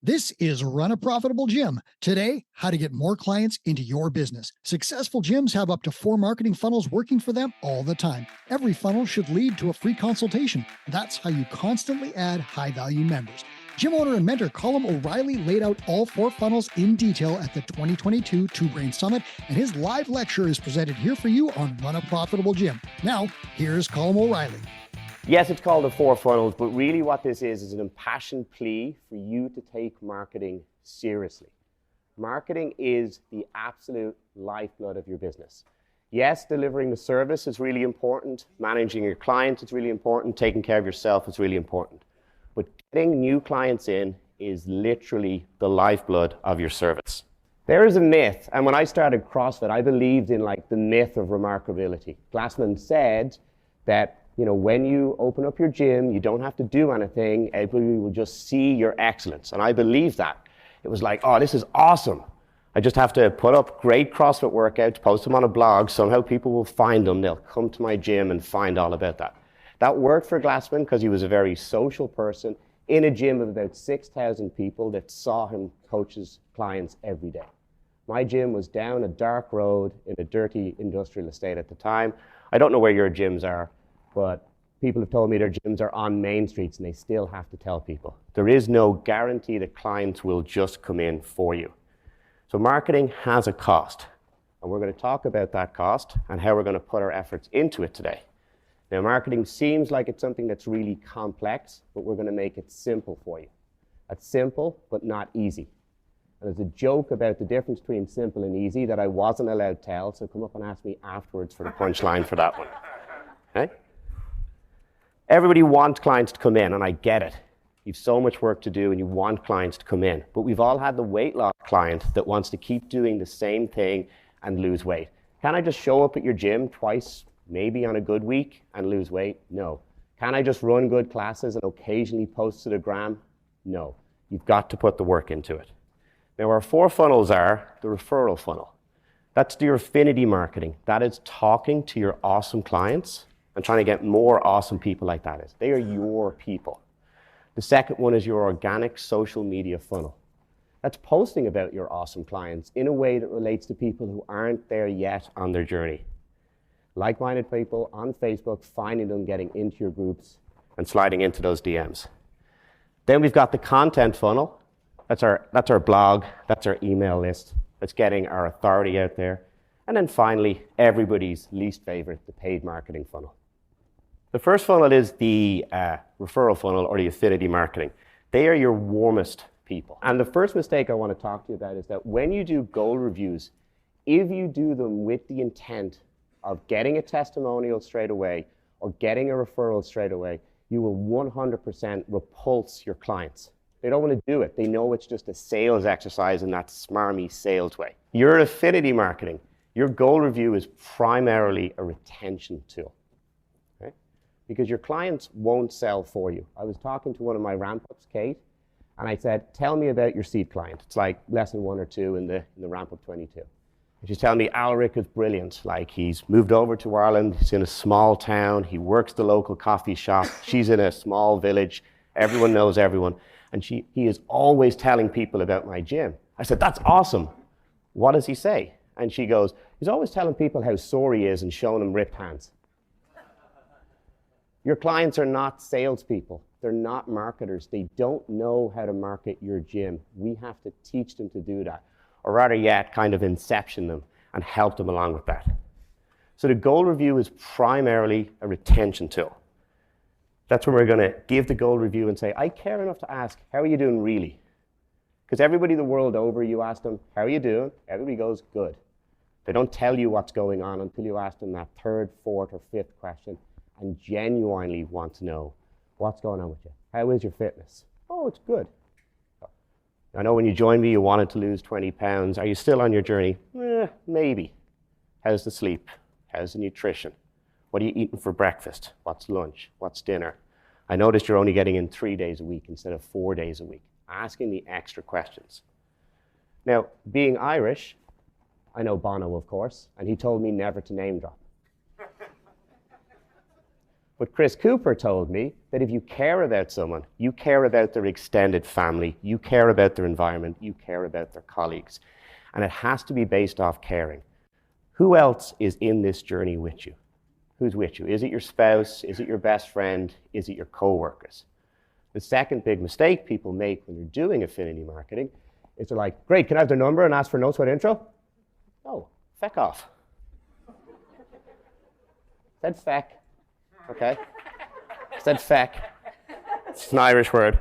This is Run a Profitable Gym. Today, how to get more clients into your business. Successful gyms have up to 4 marketing funnels working for them all the time. Every funnel should lead to a free consultation. That's how you constantly add high-value members. Gym owner and mentor Colm O'Reilly laid out all 4 funnels in detail at the 2022 Two Brain Summit, and his live lecture is presented here for you on Run a Profitable Gym. Now, here's Colm O'Reilly. Yes, it's called the 4 funnels, but really what this is an impassioned plea for you to take marketing seriously. Marketing is the absolute lifeblood of your business. Yes, delivering the service is really important, managing your clients is really important, taking care of yourself is really important. But getting new clients in is literally the lifeblood of your service. There is a myth, and when I started CrossFit, I believed in the myth of remarkability. Glassman said that when you open up your gym, you don't have to do anything. Everybody will just see your excellence. And I believe that. It was like, oh, this is awesome. I just have to put up great CrossFit workouts, post them on a blog. Somehow people will find them. They'll come to my gym and find all about that. That worked for Glassman because he was a very social person in a gym of about 6,000 people that saw him coach his clients every day. My gym was down a dark road in a dirty industrial estate at the time. I don't know where your gyms are, but people have told me their gyms are on main streets and they still have to tell people. There is no guarantee that clients will just come in for you. So marketing has a cost, and we're going to talk about that cost and how we're going to put our efforts into it today. Now, marketing seems like it's something that's really complex, but we're going to make it simple for you. That's simple, but not easy. And there's a joke about the difference between simple and easy that I wasn't allowed to tell, so come up and ask me afterwards for the punchline for that one. Okay? Everybody wants clients to come in, and I get it. You've so much work to do and you want clients to come in. But we've all had the weight loss client that wants to keep doing the same thing and lose weight. Can I just show up at your gym twice, maybe on a good week, and lose weight? No. Can I just run good classes and occasionally post to the gram? No. You've got to put the work into it. Now, our 4 funnels are the referral funnel. That's your affinity marketing. That is talking to your awesome clients and trying to get more awesome people like that. They are your people. The second one is your organic social media funnel. That's posting about your awesome clients in a way that relates to people who aren't there yet on their journey. Like-minded people on Facebook, finding them, getting into your groups, and sliding into those DMs. Then we've got the content funnel. That's our blog, that's our email list. That's getting our authority out there. And then finally, everybody's least favorite, the paid marketing funnel. The first funnel is the referral funnel or the affinity marketing. They are your warmest people. And the first mistake I want to talk to you about is that when you do goal reviews, if you do them with the intent of getting a testimonial straight away or getting a referral straight away, you will 100% repulse your clients. They don't want to do it. They know it's just a sales exercise in that smarmy sales way. Your affinity marketing, your goal review is primarily a retention tool. Because your clients won't sell for you. I was talking to one of my ramp-ups, Kate, and I said, tell me about your seed client. It's like lesson 1 or 2 in the ramp-up 22. And she's telling me Alric is brilliant. He's moved over to Ireland, he's in a small town, he works the local coffee shop, she's in a small village, everyone knows everyone, and he is always telling people about my gym. I said, that's awesome. What does he say? And she goes, he's always telling people how sore he is and showing them ripped hands. Your clients are not salespeople. They're not marketers. They don't know how to market your gym. We have to teach them to do that, or rather yet, kind of inception them and help them along with that. So the goal review is primarily a retention tool. That's where we're going to give the goal review and say, I care enough to ask, how are you doing really? Because everybody the world over, you ask them, how are you doing? Everybody goes, good. They don't tell you what's going on until you ask them that 3rd, 4th, or 5th question and genuinely want to know what's going on with you. How is your fitness? Oh, it's good. I know when you joined me, you wanted to lose 20 pounds. Are you still on your journey? Maybe. How's the sleep? How's the nutrition? What are you eating for breakfast? What's lunch? What's dinner? I noticed you're only getting in 3 days a week instead of 4 days a week. Asking the extra questions. Now, being Irish, I know Bono, of course, and he told me never to name drop. But Chris Cooper told me that if you care about someone, you care about their extended family, you care about their environment, you care about their colleagues. And it has to be based off caring. Who else is in this journey with you? Who's with you? Is it your spouse? Is it your best friend? Is it your coworkers? The second big mistake people make when you're doing affinity marketing is they're like, great, can I have their number and ask for notes about intro? No, feck off. Said feck. Okay? Said feck. It's an Irish word.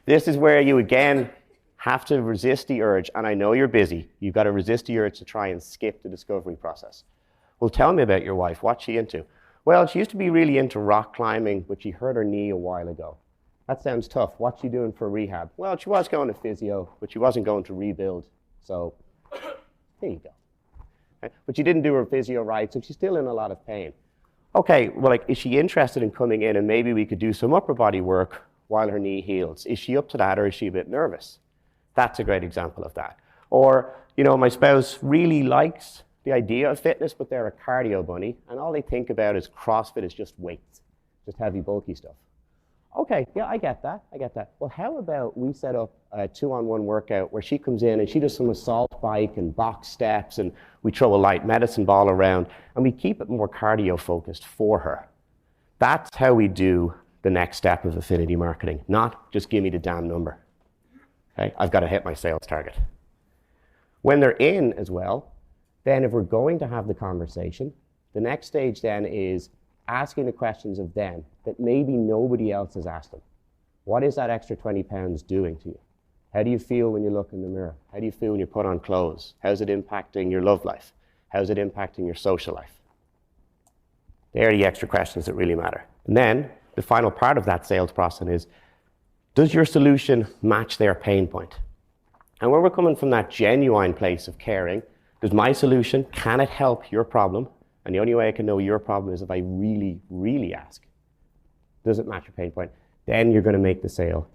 This is where you again have to resist the urge, and I know you're busy. You've got to resist the urge to try and skip the discovery process. Well, tell me about your wife. What's she into? Well, she used to be really into rock climbing, but she hurt her knee a while ago. That sounds tough. What's she doing for rehab? Well, she was going to physio, but she wasn't going to rebuild. So, there you go. But she didn't do her physio right, so she's still in a lot of pain. Okay, well, like, is she interested in coming in and maybe we could do some upper body work while her knee heals? Is she up to that, or is she a bit nervous? That's a great example of that. Or, you know, my spouse really likes the idea of fitness, but they're a cardio bunny, and all they think about is CrossFit is just weights, just heavy, bulky stuff. Okay, yeah, I get that. Well, how about we set up a 2-on-1 workout where she comes in and she does some assault bike and box steps, and we throw a light medicine ball around, and we keep it more cardio focused for her. That's how we do the next step of affinity marketing, not just give me the damn number. Okay, I've got to hit my sales target. When they're in as well, then if we're going to have the conversation, the next stage then is asking the questions of them that maybe nobody else has asked them. What is that extra 20 pounds doing to you? How do you feel when you look in the mirror? How do you feel when you put on clothes? How's it impacting your love life? How's it impacting your social life? They're the extra questions that really matter. And then the final part of that sales process is, does your solution match their pain point? And where we're coming from that genuine place of caring, does my solution, can it help your problem? And the only way I can know your problem is if I really, really ask. Does it match your pain point? Then you're going to make the sale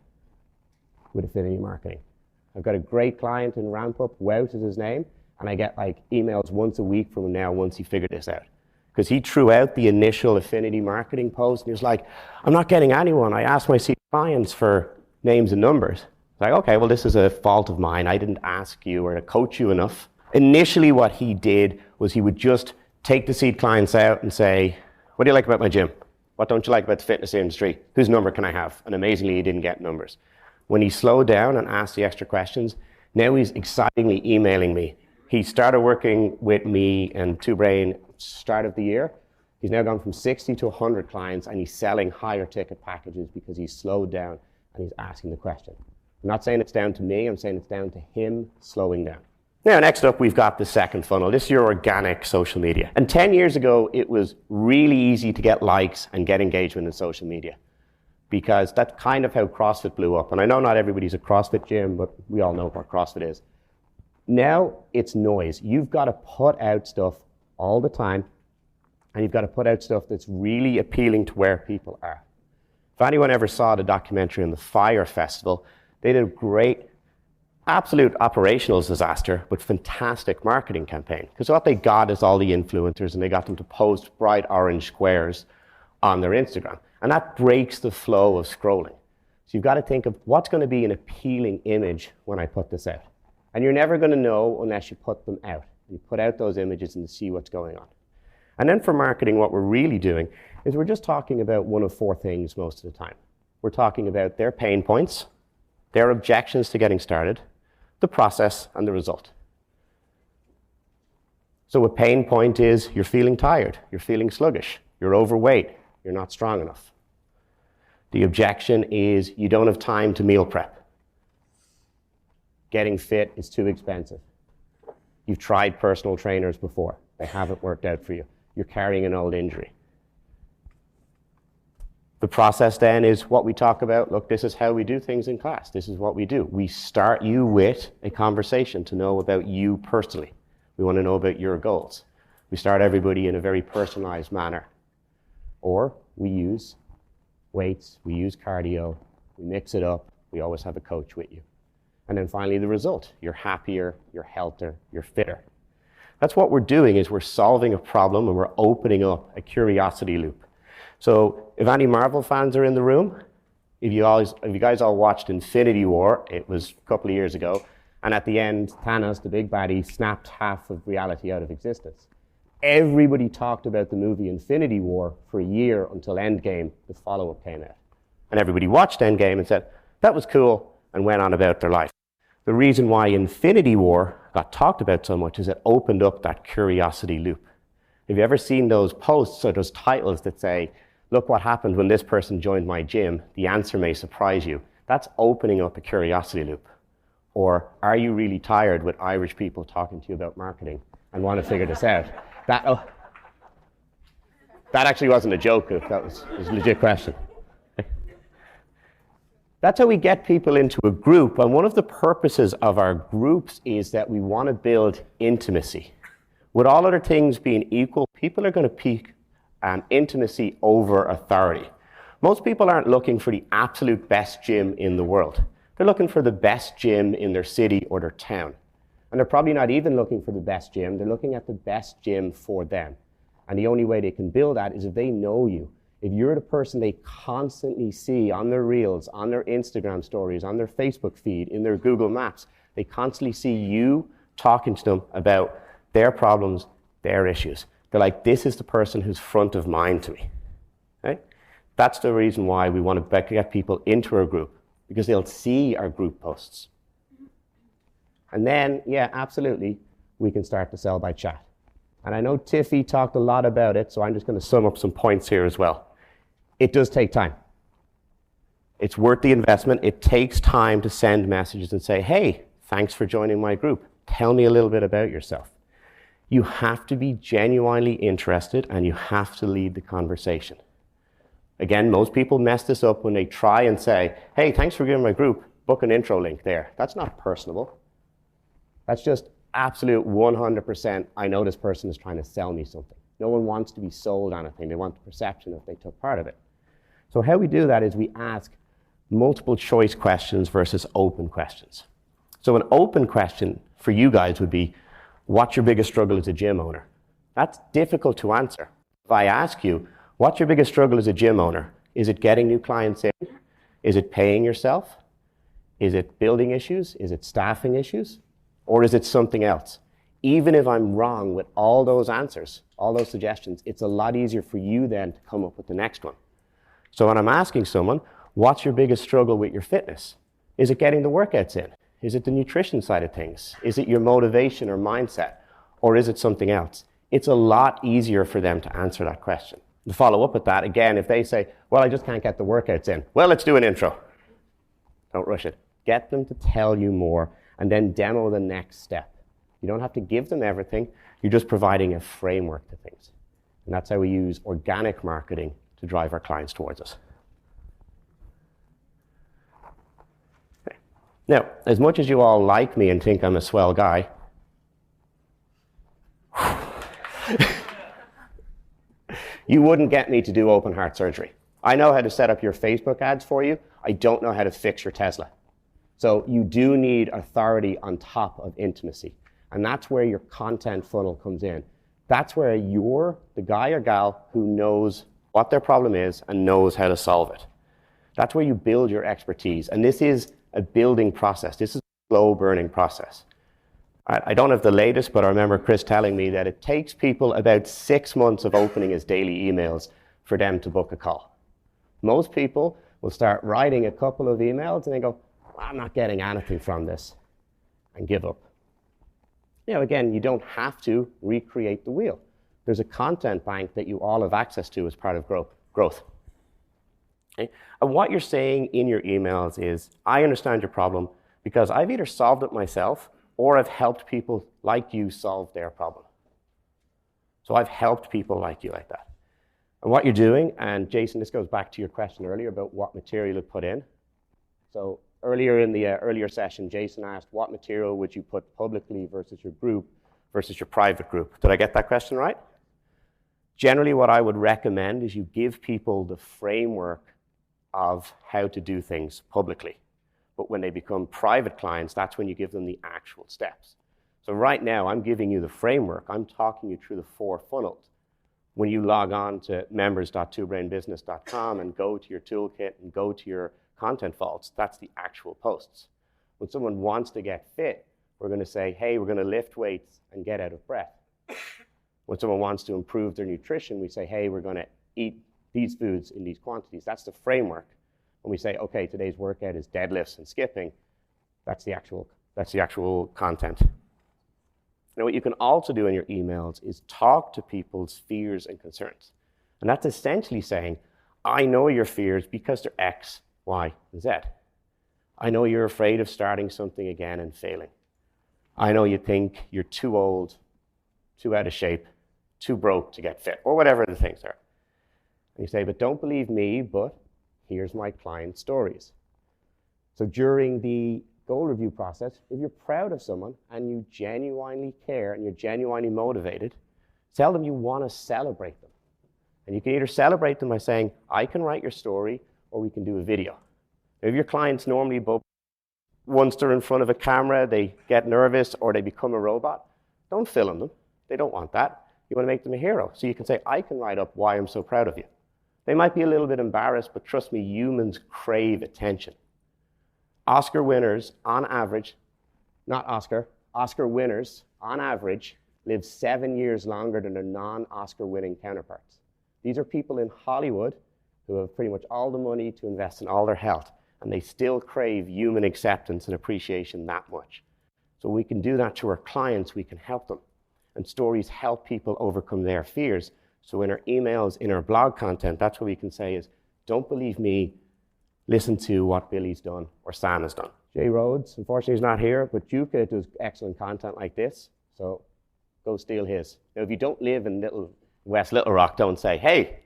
with affinity marketing. I've got a great client in Ramp Up, Wout is his name, and I get like emails once a week from him now once he figured this out. Because he threw out the initial affinity marketing post and he was like, I'm not getting anyone. I asked my clients for names and numbers. It's like, okay, well, this is a fault of mine. I didn't ask you or coach you enough. Initially, what he did was he would just take the seed clients out and say, what do you like about my gym? What don't you like about the fitness industry? Whose number can I have? And amazingly, he didn't get numbers. When he slowed down and asked the extra questions, now he's excitingly emailing me. He started working with me and Two Brain start of the year. He's now gone from 60 to 100 clients, and he's selling higher ticket packages because he's slowed down and he's asking the question. I'm not saying it's down to me, I'm saying it's down to him slowing down. Now, next up, we've got the second funnel. This is your organic social media. And 10 years ago, it was really easy to get likes and get engagement in social media, because that's kind of how CrossFit blew up. And I know not everybody's a CrossFit gym, but we all know what CrossFit is. Now, it's noise. You've got to put out stuff all the time, and you've got to put out stuff that's really appealing to where people are. If anyone ever saw the documentary on the Fire Festival, they did a great, absolute operational disaster, but fantastic marketing campaign. Because what they got is all the influencers, and they got them to post bright orange squares on their Instagram. And that breaks the flow of scrolling. So you've got to think of what's going to be an appealing image when I put this out. And you're never going to know unless you put them out. You put out those images and see what's going on. And then for marketing, what we're really doing is we're just talking about one of four things most of the time. We're talking about their pain points, their objections to getting started, the process, and the result. So a pain point is you're feeling tired, you're feeling sluggish, you're overweight, you're not strong enough. The objection is you don't have time to meal prep. Getting fit is too expensive. You've tried personal trainers before. They haven't worked out for you. You're carrying an old injury. The process then is what we talk about. Look, this is how we do things in class. This is what we do. We start you with a conversation to know about you personally. We want to know about your goals. We start everybody in a very personalized manner. Or we use weights, we use cardio, we mix it up, we always have a coach with you. And then finally the result. You're happier, you're healthier, you're fitter. That's what we're doing, is we're solving a problem and we're opening up a curiosity loop. So if any Marvel fans are in the room, if you guys all watched Infinity War, it was a couple of years ago, and at the end, Thanos, the big baddie, snapped half of reality out of existence. Everybody talked about the movie Infinity War for a year until Endgame, the follow-up, came out. And everybody watched Endgame and said, that was cool, and went on about their life. The reason why Infinity War got talked about so much is it opened up that curiosity loop. Have you ever seen those posts or those titles that say, look what happened when this person joined my gym, the answer may surprise you? That's opening up a curiosity loop. Or, are you really tired with Irish people talking to you about marketing and want to figure this out? That actually wasn't a joke, that was a legit question. That's how we get people into a group, and one of the purposes of our groups is that we want to build intimacy. With all other things being equal, people are going to pick intimacy over authority. Most people aren't looking for the absolute best gym in the world. They're looking for the best gym in their city or their town. And they're probably not even looking for the best gym, they're looking at the best gym for them. And the only way they can build that is if they know you. If you're the person they constantly see on their reels, on their Instagram stories, on their Facebook feed, in their Google Maps, they constantly see you talking to them about their problems, their issues. They're like, this is the person who's front of mind to me. Right? That's the reason why we want to get people into our group, because they'll see our group posts. And then, yeah, absolutely, we can start to sell by chat. And I know Tiffy talked a lot about it, so I'm just going to sum up some points here as well. It does take time. It's worth the investment. It takes time to send messages and say, hey, thanks for joining my group. Tell me a little bit about yourself. You have to be genuinely interested and you have to lead the conversation. Again, most people mess this up when they try and say, hey, thanks for joining my group, book an intro link there. That's not personable. That's just absolute 100%, I know this person is trying to sell me something. No one wants to be sold anything. They want the perception if they took part of it. So how we do that is we ask multiple choice questions versus open questions. So an open question for you guys would be, what's your biggest struggle as a gym owner? That's difficult to answer. If I ask you, what's your biggest struggle as a gym owner? Is it getting new clients in? Is it paying yourself? Is it building issues? Is it staffing issues? Or is it something else? Even if I'm wrong with all those answers, all those suggestions, it's a lot easier for you then to come up with the next one. So when I'm asking someone, what's your biggest struggle with your fitness? Is it getting the workouts in? Is it the nutrition side of things? Is it your motivation or mindset? Or is it something else? It's a lot easier for them to answer that question. To follow up with that, again, if they say, well, I just can't get the workouts in. Well, let's do an intro. Don't rush it. Get them to tell you more and then demo the next step. You don't have to give them everything. You're just providing a framework to things. And that's how we use organic marketing to drive our clients towards us. Okay. Now, as much as you all like me and think I'm a swell guy, you wouldn't get me to do open heart surgery. I know how to set up your Facebook ads for you. I don't know how to fix your Tesla. So you do need authority on top of intimacy. And that's where your content funnel comes in. That's where you're the guy or gal who knows what their problem is and knows how to solve it. That's where you build your expertise. And this is a building process. This is a slow burning process. I don't have the latest, but I remember Chris telling me that it takes people about 6 months of opening his daily emails for them to book a call. Most people will start writing a couple of emails and they go, I'm not getting anything from this, and give up. You know, again, you don't have to recreate the wheel. There's a content bank that you all have access to as part of growth. Okay? And what you're saying in your emails is, I understand your problem because I've either solved it myself or I've helped people like you solve their problem. So I've helped people like you like that. And what you're doing, and Jason, this goes back to your question earlier about what material to put in. So earlier in the earlier session, Jason asked, what material would you put publicly versus your group versus your private group? Did I get that question right? Generally, what I would recommend is you give people the framework of how to do things publicly. But when they become private clients, that's when you give them the actual steps. So right now, I'm giving you the framework. I'm talking you through the 4 funnels. When you log on to members.twobrainbusiness.com and go to your toolkit and go to your content vaults, that's the actual posts. When someone wants to get fit, we're going to say, hey, we're going to lift weights and get out of breath. When someone wants to improve their nutrition, we say, hey, we're going to eat these foods in these quantities. That's the framework. When we say, okay, today's workout is deadlifts and skipping, that's the actual content. Now, what you can also do in your emails is talk to people's fears and concerns. And that's essentially saying, I know your fears because they're X, Y, and Z. I know you're afraid of starting something again and failing. I know you think you're too old, too out of shape, too broke to get fit, or whatever the things are. And you say, but don't believe me, but here's my client stories. So during the goal review process, if you're proud of someone and you genuinely care and you're genuinely motivated, tell them you want to celebrate them. And you can either celebrate them by saying, I can write your story, or we can do a video. If your clients normally, once they're in front of a camera, they get nervous or they become a robot, don't film them. They don't want that. You want to make them a hero. So you can say, I can write up why I'm so proud of you. They might be a little bit embarrassed, but trust me, humans crave attention. Oscar winners, on average, Oscar winners, on average, live 7 years longer than their non-Oscar winning counterparts. These are people in Hollywood who have pretty much all the money to invest in all their health, and they still crave human acceptance and appreciation that much. So we can do that to our clients, we can help them. And stories help people overcome their fears. So in our emails, in our blog content, that's what we can say is, don't believe me, listen to what Billy's done or Sam has done. Jay Rhodes, unfortunately, is not here, but Juka does excellent content like this, so go steal his. Now, if you don't live in West Little Rock, don't say, hey,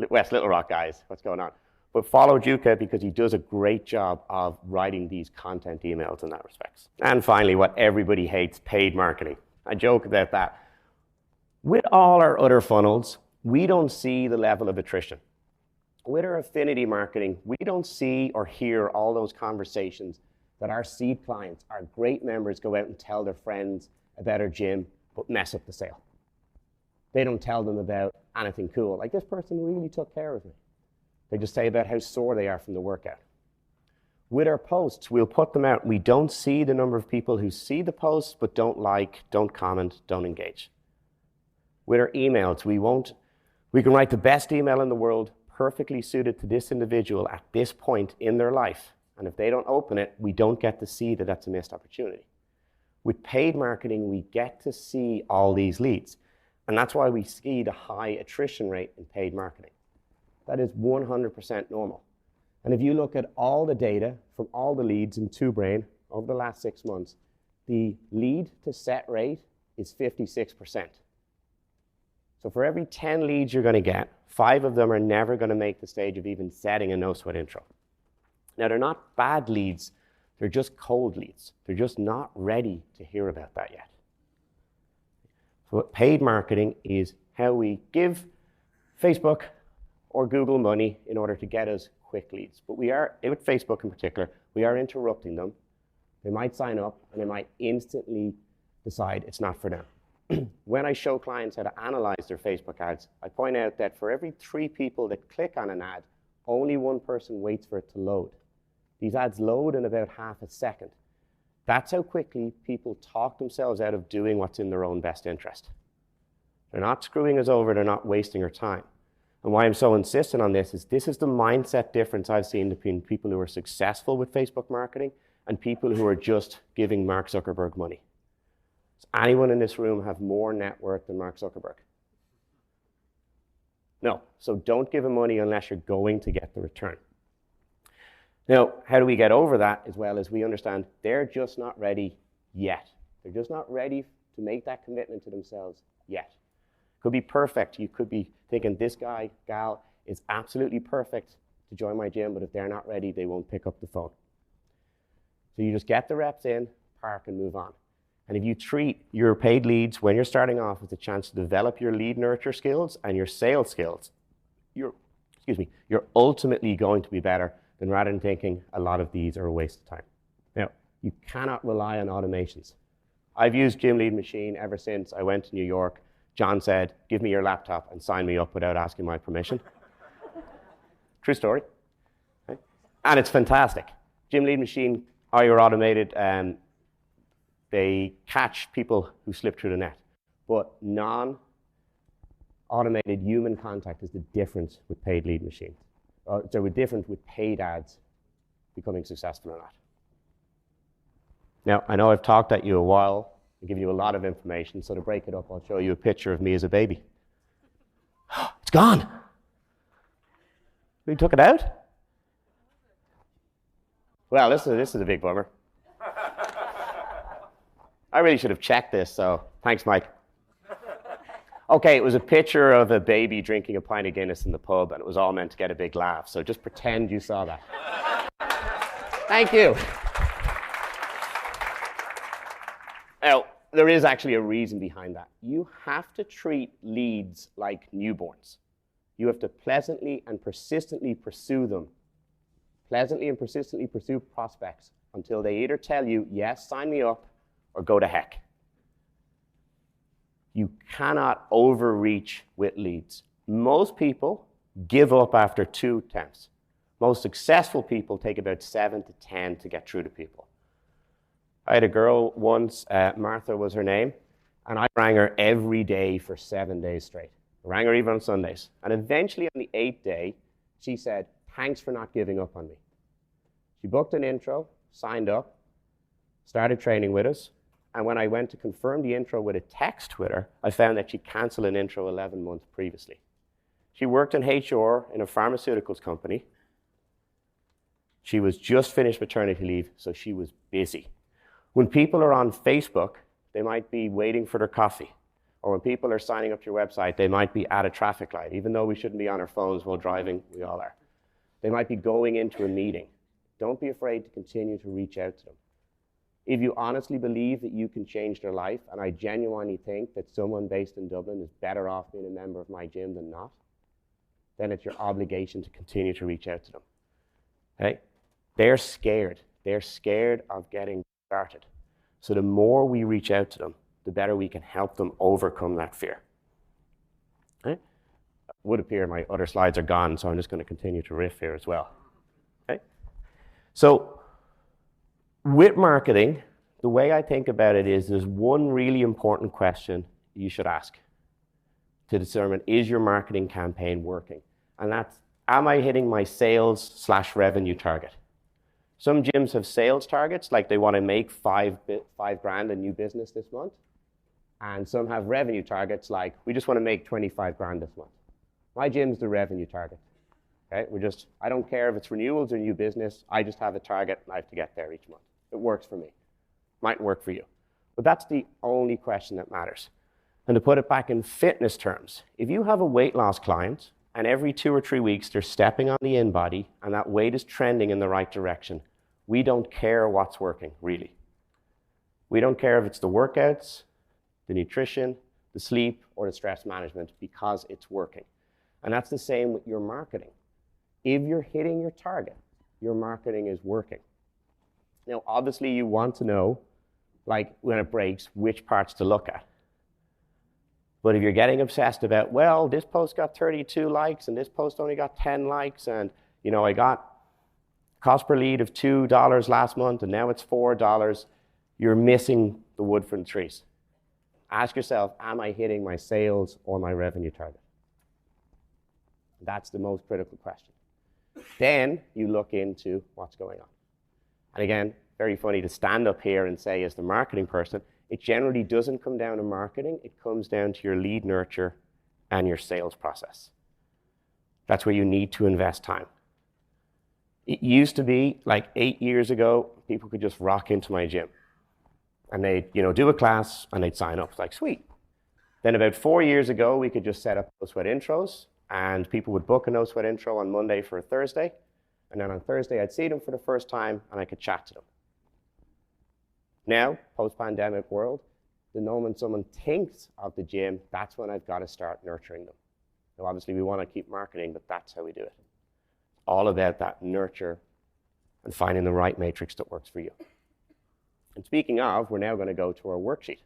West Little Rock guys, what's going on? But follow Juka because he does a great job of writing these content emails in that respect. And finally, what everybody hates, paid marketing. I joke about that. With all our other funnels, we don't see the level of attrition. With our affinity marketing, we don't see or hear all those conversations that our seed clients, our great members, go out and tell their friends about our gym, but mess up the sale. They don't tell them about anything cool, like this person really took care of me. They just say about how sore they are from the workout. With our posts, we'll put them out. We don't see the number of people who see the posts, but don't like, don't comment, don't engage. With our emails, we can write the best email in the world, perfectly suited to this individual at this point in their life. And if they don't open it, we don't get to see that that's a missed opportunity. With paid marketing, we get to see all these leads. And that's why we see the high attrition rate in paid marketing. That is 100% normal. And if you look at all the data from all the leads in TwoBrain over the last 6 months, the lead to set rate is 56%. So for every 10 leads you're going to get, 5 of them are never going to make the stage of even setting a no-sweat intro. Now, they're not bad leads. They're just cold leads. They're just not ready to hear about that yet. So paid marketing is how we give Facebook or Google money in order to get us quick leads. But we are, with Facebook in particular, we are interrupting them. They might sign up and they might instantly decide it's not for them. When I show clients how to analyze their Facebook ads, I point out that for every 3 people that click on an ad, only 1 person waits for it to load. These ads load in about half a second. That's how quickly people talk themselves out of doing what's in their own best interest. They're not screwing us over, they're not wasting our time. And why I'm so insistent on this is the mindset difference I've seen between people who are successful with Facebook marketing and people who are just giving Mark Zuckerberg money. Does anyone in this room have more net worth than Mark Zuckerberg? No. So don't give him money unless you're going to get the return. Now, how do we get over that as well as we understand they're just not ready yet. They're just not ready to make that commitment to themselves yet. Could be perfect. You could be thinking this guy, gal is absolutely perfect to join my gym, but if they're not ready, they won't pick up the phone. So you just get the reps in, park, and move on. And if you treat your paid leads when you're starting off as a chance to develop your lead nurture skills and your sales skills, you're ultimately going to be better than rather than thinking a lot of these are a waste of time. Now, you cannot rely on automations. I've used Gym Lead Machine ever since I went to New York. John said, give me your laptop and sign me up without asking my permission. True story. Okay. And it's fantastic. Gym Lead Machine, higher automated, and they catch people who slip through the net. But non-automated human contact is the difference with paid lead machines. So we're different with paid ads becoming successful or not. Now, I know I've talked at you a while. I give you a lot of information, so to break it up, I'll show you a picture of me as a baby. It's gone. We took it out? Well, this is a big bummer. I really should have checked this, so thanks, Mike. Okay, it was a picture of a baby drinking a pint of Guinness in the pub, and it was all meant to get a big laugh, so just pretend you saw that. Thank you. Now, there is actually a reason behind that. You have to treat leads like newborns. You have to pleasantly and persistently pursue them. Pleasantly and persistently pursue prospects until they either tell you, yes, sign me up, or go to heck. You cannot overreach with leads. Most people give up after 2 attempts. Most successful people take about 7 to 10 to get through to people. I had a girl once, Martha was her name, and I rang her every day for 7 days straight. I rang her even on Sundays. And eventually on the 8th day, she said, thanks for not giving up on me. She booked an intro, signed up, started training with us, and when I went to confirm the intro with a text with her, I found that she canceled an intro 11 months previously. She worked in HR in a pharmaceuticals company. She was just finished maternity leave, so she was busy. When people are on Facebook, they might be waiting for their coffee. Or when people are signing up to your website, they might be at a traffic light. Even though we shouldn't be on our phones while driving, we all are. They might be going into a meeting. Don't be afraid to continue to reach out to them. If you honestly believe that you can change their life, and I genuinely think that someone based in Dublin is better off being a member of my gym than not, then it's your obligation to continue to reach out to them. Okay? They're scared. They're scared of getting started. So the more we reach out to them, the better we can help them overcome that fear. Okay? It would appear my other slides are gone, so I'm just going to continue to riff here as well. Okay? So with marketing, the way I think about it is there's one really important question you should ask to determine, is your marketing campaign working? And that's, am I hitting my sales/revenue target? Some gyms have sales targets, like they want to make $5 grand in new business this month. And some have revenue targets, like we just want to make 25 grand this month. My gym's the revenue target. Okay? I don't care if it's renewals or new business, I just have a target and I have to get there each month. It works for me. Mightn't work for you. But that's the only question that matters. And to put it back in fitness terms, if you have a weight loss client and every 2 or 3 weeks they're stepping on the in-body and that weight is trending in the right direction, we don't care what's working, really. We don't care if it's the workouts, the nutrition, the sleep, or the stress management, because it's working. And that's the same with your marketing. If you're hitting your target, your marketing is working. Now, obviously, you want to know, like when it breaks, which parts to look at. But if you're getting obsessed about, well, this post got 32 likes and this post only got 10 likes, and I got cost per lead of $2 last month and now it's $4, you're missing the wood from the trees. Ask yourself, am I hitting my sales or my revenue target? That's the most critical question. Then you look into what's going on. And again, very funny to stand up here and say, as the marketing person, it generally doesn't come down to marketing, it comes down to your lead nurture and your sales process. That's where you need to invest time. It used to be, like 8 years ago, people could just rock into my gym. And they'd do a class and they'd sign up. It's like, sweet. Then about 4 years ago, we could just set up No Sweat intros, and people would book a No Sweat intro on Monday for a Thursday. And then on Thursday, I'd see them for the first time and I could chat to them. Now, post-pandemic world, the moment someone thinks of the gym, that's when I've got to start nurturing them. Now, obviously, we want to keep marketing, but that's how we do it. All about that nurture and finding the right matrix that works for you. And And speaking of, we're now going to go to our worksheet.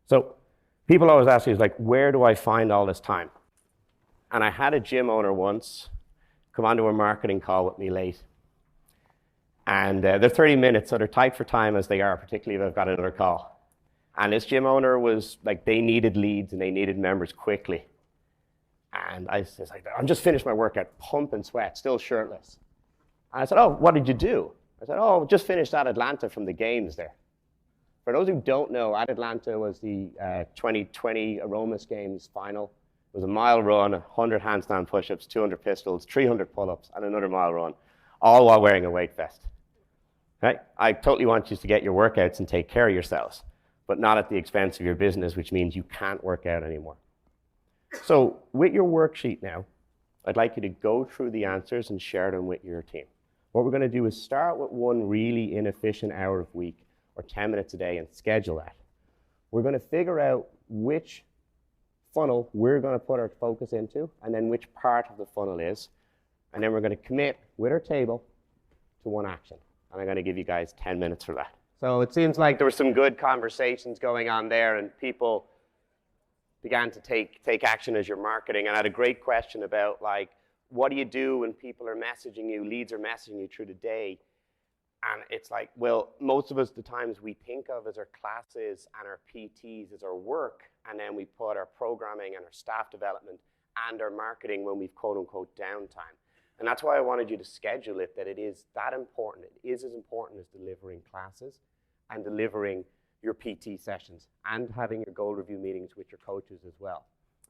So people always ask me, like, where do I find all this time? And I had a gym owner once come onto a marketing call with me late. And they're 30 minutes, so they're tight for time as they are, particularly if I've got another call. And this gym owner was like, they needed leads and they needed members quickly. And I was like, I'm just finished my workout, pumping sweat, still shirtless. And I said, oh, what did you do? I said, oh, just finished at Atlanta from the games there. For those who don't know, at Atlanta was the 2020 Aromas Games final. It was a mile run, 100 handstand push-ups, 200 pistols, 300 pull-ups, and another mile run, all while wearing a weight vest. Right? I totally want you to get your workouts and take care of yourselves, but not at the expense of your business, which means you can't work out anymore. So with your worksheet now, I'd like you to go through the answers and share them with your team. What we're going to do is start with one really inefficient hour of week or 10 minutes a day and schedule that. We're going to figure out which funnel we're going to put our focus into and then which part of the funnel is. And then we're going to commit with our table to one action. And I'm going to give you guys 10 minutes for that. So it seems like there were some good conversations going on there and people began to take action as you're marketing. And I had a great question about, like, what do you do when people are messaging you, leads are messaging you through the day? And it's like, well, most of us, the times we think of as our classes and our PTs as our work, and then we put our programming and our staff development and our marketing when we've quote unquote downtime. And that's why I wanted you to schedule it, that it is that important. It is as important as delivering classes and delivering your PT sessions and having your goal review meetings with your coaches as well.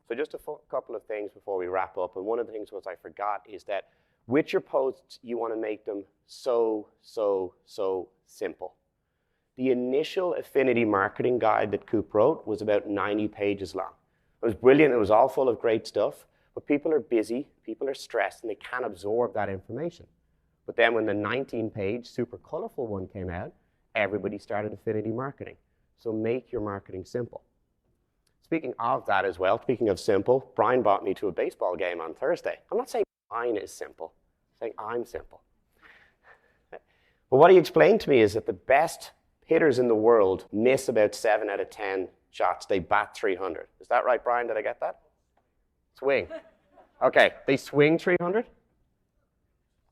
So just a couple of things before we wrap up. And one of the things was I forgot is that with your posts, you want to make them so simple. The initial affinity marketing guide that Coop wrote was about 90 pages long. It was brilliant. It was all full of great stuff. But people are busy, people are stressed, and they can't absorb that information. But then when the 19-page, super colorful one came out, everybody started affinity marketing. So make your marketing simple. Speaking of that as well, speaking of simple, Brian brought me to a baseball game on Thursday. I'm not saying mine is simple, I'm saying I'm simple. But what he explained to me is that the best hitters in the world miss about 7 out of 10 shots. They bat 300. Is that right, Brian? Did I get that? Swing. Okay, they swing 300?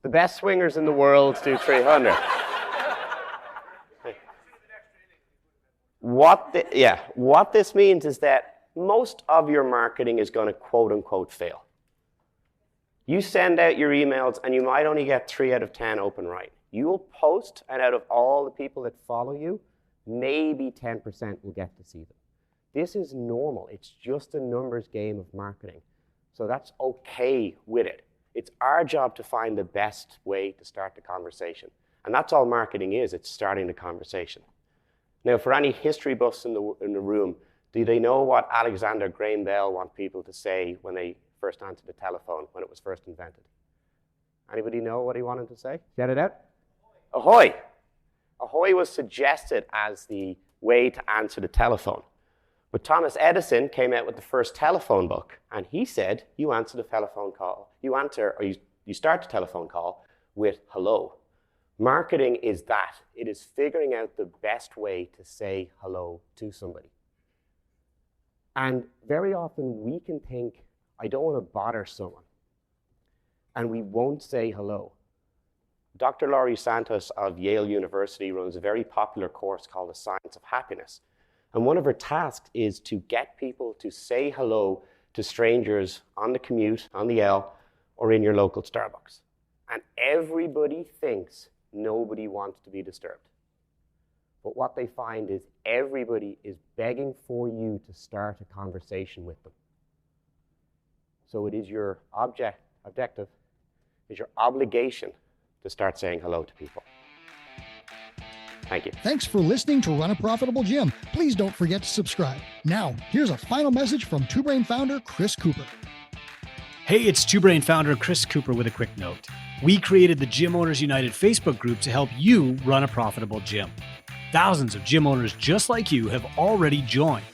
The best swingers in the world do 300. What this means is that most of your marketing is going to quote unquote fail. You send out your emails and you might only get 3 out of 10 open right. You will post, and out of all the people that follow you, maybe 10% will get to see them. This is normal. It's just a numbers game of marketing. So that's okay with it. It's our job to find the best way to start the conversation. And that's all marketing is. It's starting the conversation. Now, for any history buffs in the room, do they know what Alexander Graham Bell want people to say when they first answered the telephone, when it was first invented? Anybody know what he wanted to say? Get it out? Ahoy! Ahoy was suggested as the way to answer the telephone. But Thomas Edison came out with the first telephone book, and he said, you answer the telephone call. You start the telephone call with hello. Marketing is that. It is figuring out the best way to say hello to somebody. And very often we can think, I don't want to bother someone, and we won't say hello. Dr. Laurie Santos of Yale University runs a very popular course called The Science of Happiness. And one of her tasks is to get people to say hello to strangers on the commute, on the L, or in your local Starbucks. And everybody thinks nobody wants to be disturbed. But what they find is everybody is begging for you to start a conversation with them. So it is your objective, is your obligation to start saying hello to people. Thank you. Thanks for listening to Run a Profitable Gym. Please don't forget to subscribe. Now, here's a final message from Two Brain founder Chris Cooper. Hey, it's Two Brain founder Chris Cooper with a quick note. We created the Gym Owners United Facebook group to help you run a profitable gym. Thousands of gym owners just like you have already joined.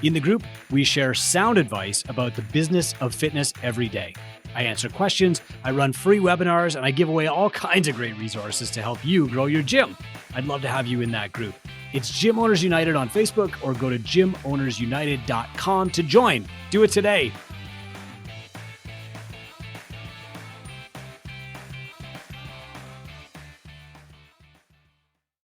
In the group, we share sound advice about the business of fitness every day. I answer questions, I run free webinars, and I give away all kinds of great resources to help you grow your gym. I'd love to have you in that group. It's Gym Owners United on Facebook, or go to gymownersunited.com to join. Do it today.